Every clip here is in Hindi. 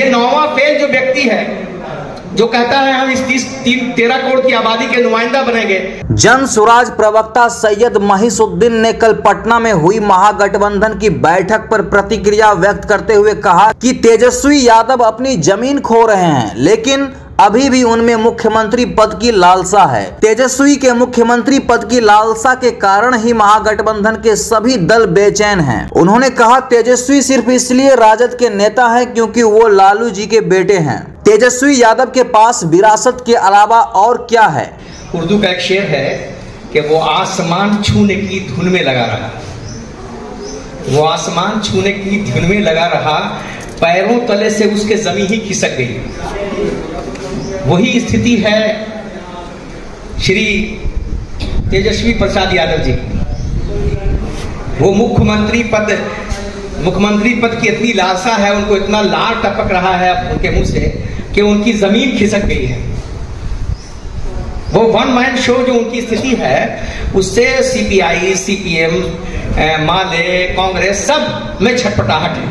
ये 9वां फेल जो व्यक्ति है जो कहता है हम इस 13 करोड़ की आबादी के नुमाइंदा बनेंगे। जन स्वराज प्रवक्ता सैयद महिसुद्दीन ने कल पटना में हुई महागठबंधन की बैठक पर प्रतिक्रिया व्यक्त करते हुए कहा कि तेजस्वी यादव अपनी जमीन खो रहे हैं, लेकिन अभी भी उनमें मुख्यमंत्री पद की लालसा है। तेजस्वी के मुख्यमंत्री पद की लालसा के कारण ही महागठबंधन के सभी दल बेचैन हैं। उन्होंने कहा तेजस्वी सिर्फ इसलिए राजद के नेता हैं क्योंकि वो लालू जी के बेटे हैं। तेजस्वी यादव के पास विरासत के अलावा और क्या है? उर्दू का एक शेर है कि वो आसमान छूने की धुन में लगा रहा, वो आसमान छूने की धुन में लगा रहा, पैरों तले से उसके जमीन ही खिसक गई। वही स्थिति है श्री तेजस्वी प्रसाद यादव जी। वो मुख्यमंत्री पद की इतनी लालसा है, उनको इतना लार टपक रहा है उनके मुंह से कि उनकी जमीन खिसक गई है। वो वन मैन शो जो उनकी स्थिति है, उससे सीपीआई, सीपीएम, माले, कांग्रेस सब में छटपटाहट है।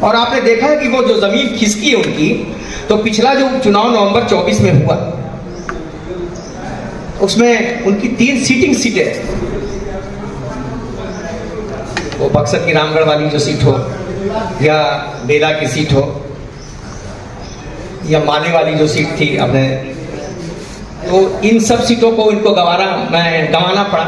और आपने देखा है कि वो जो जमीन खिसकी है उनकी, तो पिछला जो चुनाव नवंबर 24 में हुआ उसमें उनकी 3 सीटिंग सीटें, वो बक्सर की रामगढ़ वाली जो सीट हो, या बेला की सीट हो, या माले वाली जो सीट थी अपने, तो इन सब सीटों को इनको गंवाना पड़ा।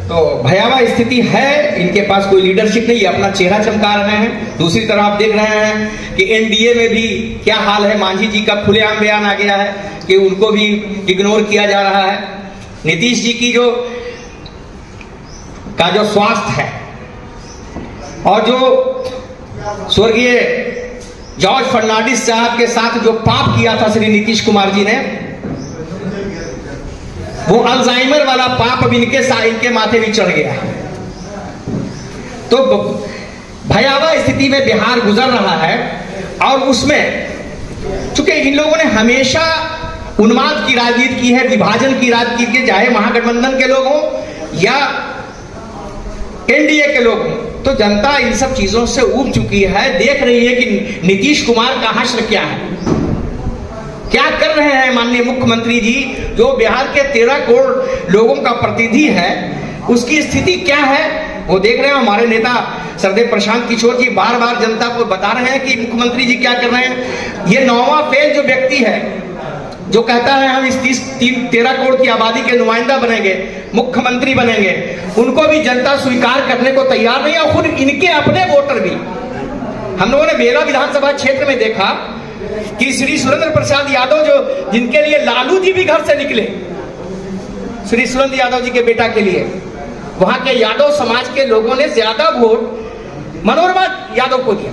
तो भयावह स्थिति है, इनके पास कोई लीडरशिप नहीं, अपना चेहरा चमका रहे हैं। दूसरी तरफ आप देख रहे हैं कि एनडीए में भी क्या हाल है। मांझी जी का खुलेआम बयान आ गया है कि उनको भी इग्नोर किया जा रहा है। नीतीश जी की जो स्वास्थ्य है, और जो स्वर्गीय जॉर्ज फर्नांडिस साहब के साथ जो पाप किया था श्री नीतीश कुमार जी ने, वो अल्जाइमर वाला पाप अब इनके माथे भी चढ़ गया है। तो भयावह स्थिति में बिहार गुजर रहा है, और उसमें चूंकि इन लोगों ने हमेशा उन्माद की राजनीति की है, विभाजन की राजनीति की, चाहे महागठबंधन के लोग हों या एनडीए के लोग हों, तो जनता इन सब चीजों से ऊब चुकी है। देख रही है कि नीतीश कुमार का हश्र क्या है, क्या कर रहे हैं माननीय मुख्यमंत्री जी, जो बिहार के 13 करोड़ लोगों का प्रतिनिधि है, उसकी स्थिति क्या है वो देख रहे हैं। हमारे नेता सरदेव प्रशांत किशोर जी बार बार जनता को बता रहे हैं कि मुख्यमंत्री जी क्या कर रहे हैं। ये 9वां फेल जो व्यक्ति है जो कहता है हम इस 13 करोड़ की आबादी के नुमाइंदा बनेंगे, मुख्यमंत्री बनेंगे, उनको भी जनता स्वीकार करने को तैयार नहीं है। और खुद इनके अपने वोटर भी, हम लोगों ने बेला विधानसभा क्षेत्र में देखा कि श्री सुरेंद्र प्रसाद यादव, जो जिनके लिए लालू जी भी घर से निकले, श्री सुरेंद्र यादव जी के बेटा के लिए, वहां के यादव समाज के लोगों ने ज्यादा वोट मनोरमा यादव को दिया।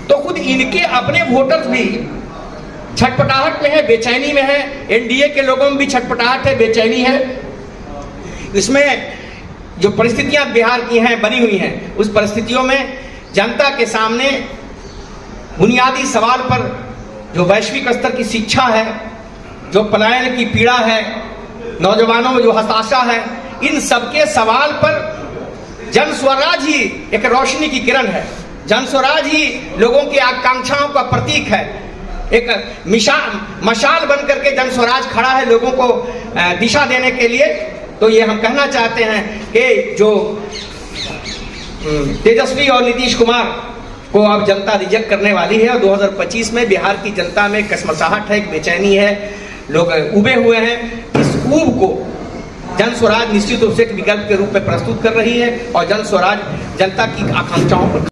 तो खुद इनके अपने वोटर्स भी छटपटाहट में है, बेचैनी में है। एनडीए के लोगों में भी छटपटाहट है, बेचैनी है। इसमें जो परिस्थितियां बिहार की हैं, बनी हुई हैं, उस परिस्थितियों में जनता के सामने बुनियादी सवाल पर जो वैश्विक स्तर की शिक्षा है, जो पलायन की पीड़ा है, नौजवानों में जो हताशा है, इन सबके सवाल पर जन स्वराज ही एक रोशनी की किरण है। जन स्वराज ही लोगों की आकांक्षाओं का प्रतीक है। एक मशाल बन करके जन स्वराज खड़ा है लोगों को दिशा देने के लिए। तो ये हम कहना चाहते हैं कि जो तेजस्वी और नीतीश कुमार को अब जनता रिजेक्ट करने वाली है, और 2025 में बिहार की जनता में कसमसाहट है, एक बेचैनी है, लोग उबे हुए हैं। इस ऊब को जन स्वराज निश्चित रूप से एक विकल्प के रूप में प्रस्तुत कर रही है, और जन स्वराज जनता की आकांक्षाओं पर